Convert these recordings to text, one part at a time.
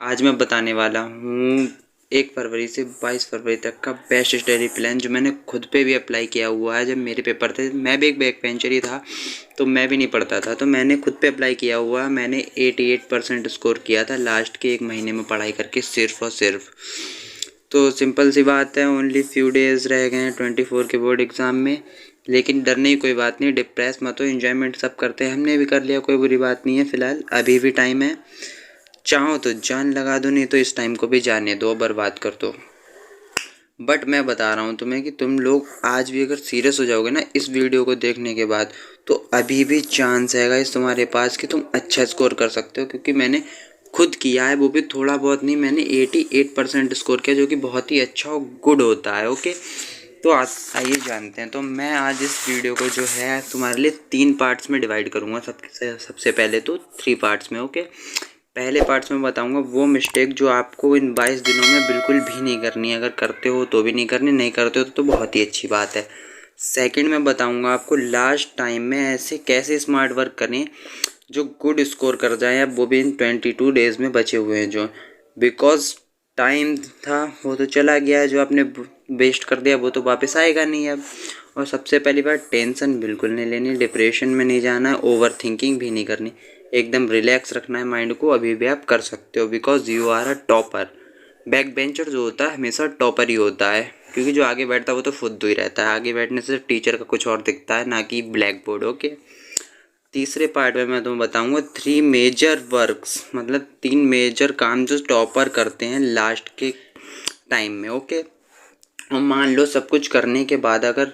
आज मैं बताने वाला हूँ 1 फरवरी से 22 फरवरी तक का बेस्ट स्टडी प्लान जो मैंने खुद पे भी अप्लाई किया हुआ है। जब मेरे पेपर थे, मैं भी एक बैक बेंचर ही था, तो मैं भी नहीं पढ़ता था, तो मैंने खुद पे अप्लाई किया हुआ है। मैंने 88% स्कोर किया था लास्ट के 1 महीने में पढ़ाई करके, सिर्फ और सिर्फ। तो सिंपल सी बात है, ओनली फ्यू डेज़ रह गए हैं 24 के बोर्ड एग्ज़ाम में। लेकिन डरने की कोई बात नहीं, डिप्रेस मत हो, एंजॉयमेंट सब करते हैं, हमने भी कर लिया, कोई बुरी बात नहीं है। फ़िलहाल अभी भी टाइम है, चाहो तो जान लगा दो, नहीं तो इस टाइम को भी जाने दो, बर्बाद कर दो। बट मैं बता रहा हूँ तुम्हें कि तुम लोग आज भी अगर सीरियस हो जाओगे ना इस वीडियो को देखने के बाद, तो अभी भी चांस है गाइस तुम्हारे पास कि तुम अच्छा स्कोर कर सकते हो। क्योंकि मैंने खुद किया है, वो भी थोड़ा बहुत नहीं, मैंने 88% स्कोर किया, जो कि बहुत ही अच्छा और गुड होता है। ओके, तो आइए जानते हैं। तो मैं आज इस वीडियो को जो है तुम्हारे लिए 3 पार्ट्स में डिवाइड करूँगा। सबसे पहले तो 3 पार्ट्स में। ओके, पहले पार्ट्स में बताऊंगा वो मिस्टेक जो आपको इन 22 दिनों में बिल्कुल भी नहीं करनी है। अगर करते हो तो भी नहीं करनी, नहीं करते हो तो बहुत ही अच्छी बात है। सेकंड में बताऊंगा आपको लास्ट टाइम में ऐसे कैसे स्मार्ट वर्क करें जो गुड स्कोर कर जाए, अब वो भी इन 22 डेज़ में बचे हुए हैं जो। बिकॉज टाइम था वो तो चला गया है, जो आपने वेस्ट कर दिया वो तो वापस आएगा नहीं अब। और सबसे पहली बात, टेंशन बिल्कुल नहीं लेनी, डिप्रेशन में नहीं जाना है, ओवर थिंकिंग भी नहीं करनी, एकदम रिलैक्स रखना है माइंड को। अभी भी आप कर सकते हो, because you are a topper. Back bencher जो होता है हमेशा टॉपर ही होता है, क्योंकि जो आगे बैठता है वो तो फुद्दू ही रहता है। आगे बैठने से टीचर का कुछ और दिखता है, ना कि ब्लैक बोर्ड। ओके, तीसरे पार्ट में मैं तुम्हें बताऊंगा 3 मेजर वर्क्स, मतलब 3 मेजर काम जो टॉपर करते हैं लास्ट के टाइम में। ओके, और मान लो सब कुछ करने के बाद अगर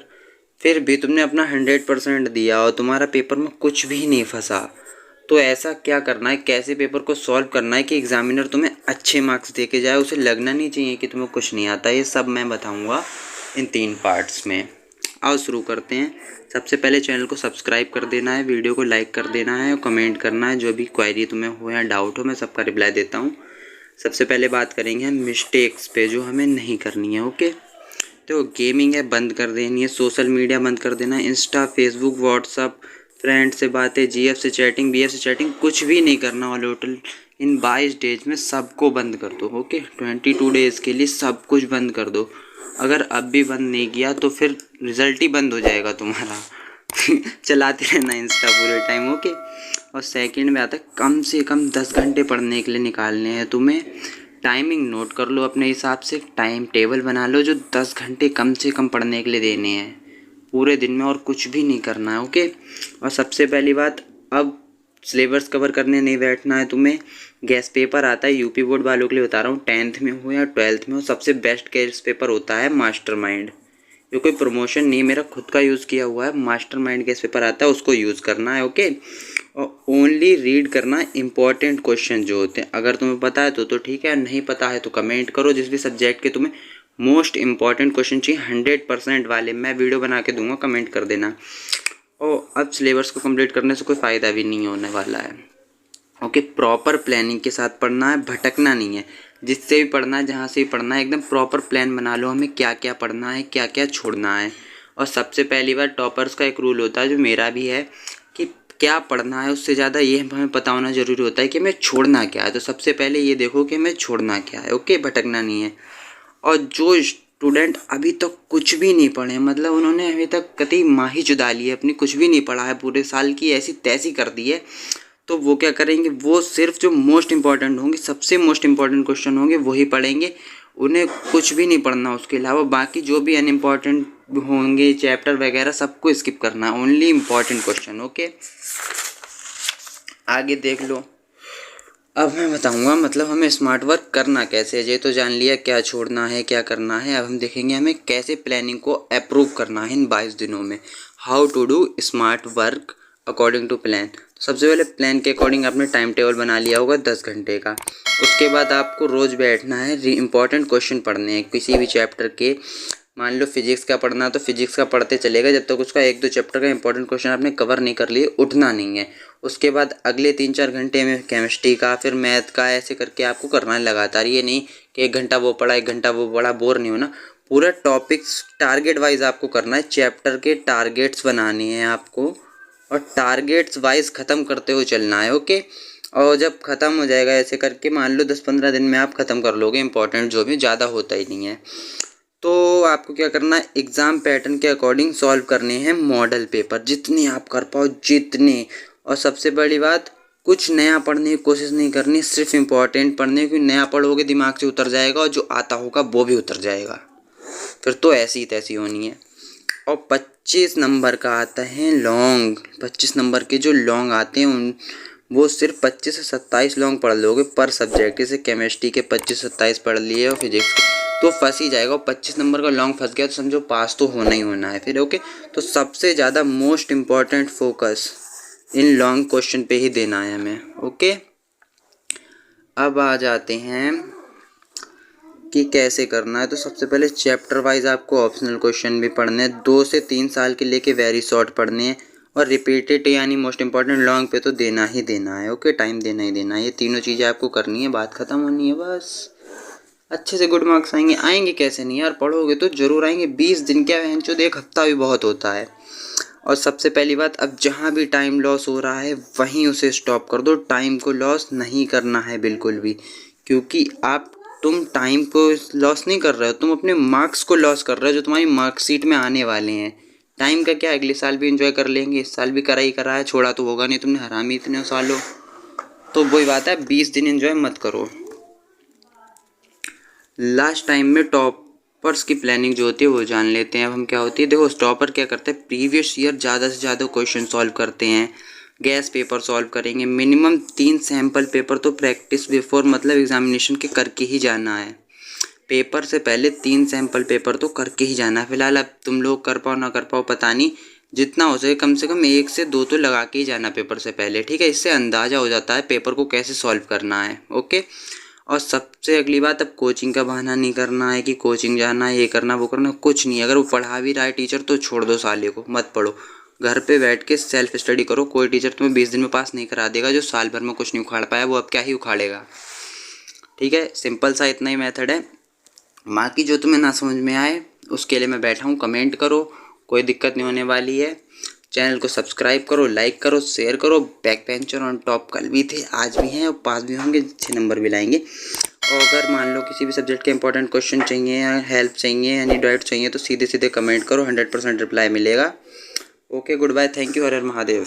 फिर भी तुमने अपना 100% दिया और तुम्हारा पेपर में कुछ भी नहीं फंसा, तो ऐसा क्या करना है, कैसे पेपर को सॉल्व करना है कि एग्जामिनर तुम्हें अच्छे मार्क्स दे के जाए, उसे लगना नहीं चाहिए कि तुम्हें कुछ नहीं आता। ये सब मैं बताऊंगा इन 3 पार्ट्स में। आओ शुरू करते हैं। सबसे पहले चैनल को सब्सक्राइब कर देना है, वीडियो को लाइक कर देना है और कमेंट करना है। जो भी क्वेरी तुम्हें हो या डाउट हो, मैं सबका रिप्लाई देता हूँ। सबसे पहले बात करेंगे हम मिस्टेक्स पे जो हमें नहीं करनी है। ओके, तो गेमिंग है बंद कर देनी है, सोशल मीडिया बंद कर देना, इंस्टा, फेसबुक, व्हाट्सअप, फ्रेंड से बातें, जीएफ से चैटिंग, बीएफ से चैटिंग, कुछ भी नहीं करना। और टोटल इन 22 डेज में सबको बंद कर दो। ओके, 22 डेज़ के लिए सब कुछ बंद कर दो। अगर अब भी बंद नहीं किया तो फिर रिजल्ट ही बंद हो जाएगा तुम्हारा। चलाते रहना इंस्टा पूरे टाइम। ओके, और सेकंड में आता है कम से कम 10 घंटे पढ़ने के लिए निकालने हैं तुम्हें। टाइमिंग नोट कर लो अपने हिसाब से, टाइम टेबल बना लो जो 10 घंटे कम से कम पढ़ने के लिए देने हैं पूरे दिन में, और कुछ भी नहीं करना है। ओके, और सबसे पहली बात, अब सिलेबस कवर करने नहीं बैठना है तुम्हें। गैस पेपर आता है यूपी बोर्ड वालों के लिए बता रहा हूँ, 10th में हो या 12th में हो, सबसे बेस्ट गैस पेपर होता है मास्टरमाइंड। ये कोई प्रमोशन नहीं, मेरा खुद का यूज़ किया हुआ है। मास्टरमाइंड गैस पेपर आता है, उसको यूज़ करना है। ओके, और ओनली रीड करना इंपॉर्टेंट क्वेश्चन जो होते हैं। अगर तुम्हें पता है तो ठीक है, नहीं पता है तो कमेंट करो। जिस भी सब्जेक्ट के तुम्हें मोस्ट इंपॉर्टेंट क्वेश्चन चाहिए 100% वाले, मैं वीडियो बना के दूंगा, कमेंट कर देना। और अब सिलेबस को कंप्लीट करने से कोई फ़ायदा भी नहीं होने वाला है। ओके, प्रॉपर प्लानिंग के साथ पढ़ना है, भटकना नहीं है। जिससे भी पढ़ना है, जहाँ से भी पढ़ना है, एकदम प्रॉपर प्लान बना लो हमें क्या क्या पढ़ना है, क्या क्या छोड़ना है। और सबसे पहली बार टॉपर्स का एक रूल होता है जो मेरा भी है, कि क्या पढ़ना है उससे ज़्यादा ये हमें पता होना ज़रूरी होता है कि हमें छोड़ना क्या है। तो सबसे पहले ये देखो कि हमें छोड़ना क्या है। ओके, भटकना नहीं है। और जो स्टूडेंट अभी तक कुछ भी नहीं पढ़े, मतलब उन्होंने अभी तक कतई माही चुदा ली है अपनी, कुछ भी नहीं पढ़ा है, पूरे साल की ऐसी तैसी कर दी है, तो वो क्या करेंगे, वो सिर्फ जो मोस्ट इंपॉर्टेंट होंगे, सबसे मोस्ट इंपॉर्टेंट क्वेश्चन होंगे वही पढ़ेंगे। उन्हें कुछ भी नहीं पढ़ना, उसके अलावा बाकी जो भी अनइम्पॉर्टेंट होंगे चैप्टर वगैरह सबको स्किप करना है, ओनली इम्पॉर्टेंट क्वेश्चन। ओके, आगे देख लो। अब मैं बताऊंगा मतलब हमें स्मार्ट वर्क करना कैसे है। ये तो जान लिया क्या छोड़ना है क्या करना है, अब हम देखेंगे हमें कैसे प्लानिंग को अप्रूव करना है इन 22 दिनों में। How to do smart work according to plan. तो सबसे पहले प्लान के अकॉर्डिंग आपने टाइम टेबल बना लिया होगा 10 घंटे का। उसके बाद आपको रोज़ बैठना है, इंपॉर्टेंट क्वेश्चन पढ़ने हैं किसी भी चैप्टर के। मान लो फिजिक्स का पढ़ना तो फिजिक्स का पढ़ते चलेगा जब तक उसका 1-2 चैप्टर का इंपॉर्टेंट क्वेश्चन आपने कवर नहीं कर लिए, उठना नहीं है। उसके बाद अगले 3-4 घंटे में केमिस्ट्री का, फिर मैथ का, ऐसे करके आपको करना है लगातार। ये नहीं कि 1 घंटा वो पढ़ा 1 घंटा वो पढ़ा, बोर नहीं होना। पूरा टॉपिक्स टारगेट वाइज आपको करना है, चैप्टर के टारगेट्स बनाने हैं आपको, और टारगेट्स वाइज ख़त्म करते हुए चलना है। ओके, और जब ख़त्म हो जाएगा ऐसे करके, मान लो 10-15 दिन में आप ख़त्म कर लोगे इंपॉर्टेंट जो भी, ज़्यादा होता ही नहीं है। तो आपको क्या करना है, एग्ज़ाम पैटर्न के अकॉर्डिंग सॉल्व करने हैं मॉडल पेपर, जितने आप कर पाओ जितने। और सबसे बड़ी बात, कुछ नया पढ़ने की कोशिश नहीं करनी, सिर्फ इम्पॉर्टेंट पढ़ने, क्योंकि नया पढ़ोगे दिमाग से उतर जाएगा और जो आता होगा वो भी उतर जाएगा, फिर तो ऐसी ही तैसी होनी है। और 25 नंबर का आता है लॉन्ग। 25 नंबर के जो लॉन्ग आते हैं उन वो सिर्फ 25 से 27 लॉन्ग पढ़ लोगे पर सब्जेक्ट। जैसे केमिस्ट्री के 25-27 पढ़ लिए और फिजिक्स के, तो फंस ही जाएगा। और 25 नंबर का लॉन्ग फंस गया तो समझो पास तो होना ही होना है फिर। ओके, तो सबसे ज़्यादा most important focus in long question पे ही देना है हमें। ओके, अब आ जाते हैं कि कैसे करना है। तो सबसे पहले चैप्टर वाइज आपको ऑप्शनल क्वेश्चन भी पढ़ने हैं, 2 से 3 साल के लेके वेरी शॉर्ट पढ़ने हैं, और रिपीटेड यानी मोस्ट इंपॉर्टेंट लॉन्ग पे तो देना ही देना है। ओके, टाइम देना ही देना है। ये तीनों चीज़ें आपको करनी है, बात ख़त्म होनी है बस। अच्छे से गुड मार्क्स आएंगे। आएंगे कैसे नहीं यार, पढ़ोगे तो ज़रूर आएंगे। 20 दिन क्या है, जो 1 हफ्ता भी बहुत होता है। और सबसे पहली बात, अब जहाँ भी टाइम लॉस हो रहा है वहीं उसे स्टॉप कर दो। टाइम को लॉस नहीं करना है बिल्कुल भी, क्योंकि तुम टाइम को लॉस नहीं कर रहे हो, तुम अपने मार्क्स को लॉस कर रहे हो जो तुम्हारी मार्कशीट में आने वाले हैं। टाइम का क्या, अगले साल भी एंजॉय कर लेंगे, इस साल भी करा ही करा है, छोड़ा तो होगा नहीं, तुमने हरामी इतने सालों। तो वही बात है, 20 दिन एंजॉय मत करो। लास्ट टाइम में टॉपर्स की प्लानिंग जो होती है वो जान लेते हैं। अब हम क्या होती है, देखो टॉपर क्या करते हैं, प्रीवियस ईयर ज़्यादा से ज़्यादा क्वेश्चन सॉल्व करते हैं। गैस पेपर सॉल्व करेंगे, मिनिमम 3 सैम्पल पेपर तो प्रैक्टिस बिफोर मतलब एग्जामिनेशन के करके ही जाना है। पेपर से पहले 3 सैम्पल पेपर तो करके ही जाना है। फिलहाल अब तुम लोग कर पाओ ना कर पाओ पता नहीं, जितना हो सके कम से कम 1 से 2 तो लगा के ही जाना पेपर से पहले, ठीक है। इससे अंदाज़ा हो जाता है पेपर को कैसे सॉल्व करना है। ओके, और सबसे अगली बात, अब कोचिंग का बहाना नहीं करना है कि कोचिंग जाना है, ये करना वो करना, कुछ नहीं। अगर वो पढ़ा भी रहा है टीचर तो छोड़ दो साले को, मत पढ़ो। घर पे बैठ के सेल्फ स्टडी करो। कोई टीचर तुम्हें 20 दिन में पास नहीं करा देगा। जो साल भर में कुछ नहीं उखाड़ पाया वो अब क्या ही उखाड़ेगा, ठीक है। सिंपल सा इतना ही मेथड है। बाकी जो तुम्हें ना समझ में आए उसके लिए मैं बैठा हूँ, कमेंट करो, कोई दिक्कत नहीं होने वाली है। चैनल को सब्सक्राइब करो, लाइक करो, शेयर करो। बैक बेंचर ऑन टॉप कल भी थे, आज भी हैं और पास भी होंगे, 6 नंबर भी लाएंगे। और अगर मान लो किसी भी सब्जेक्ट के इंपॉर्टेंट क्वेश्चन चाहिए या हेल्प चाहिए, एनी डाउट चाहिए तो सीधे सीधे कमेंट करो, 100% रिप्लाई मिलेगा। Okay, good bye, thank you, Har Har Mahadev.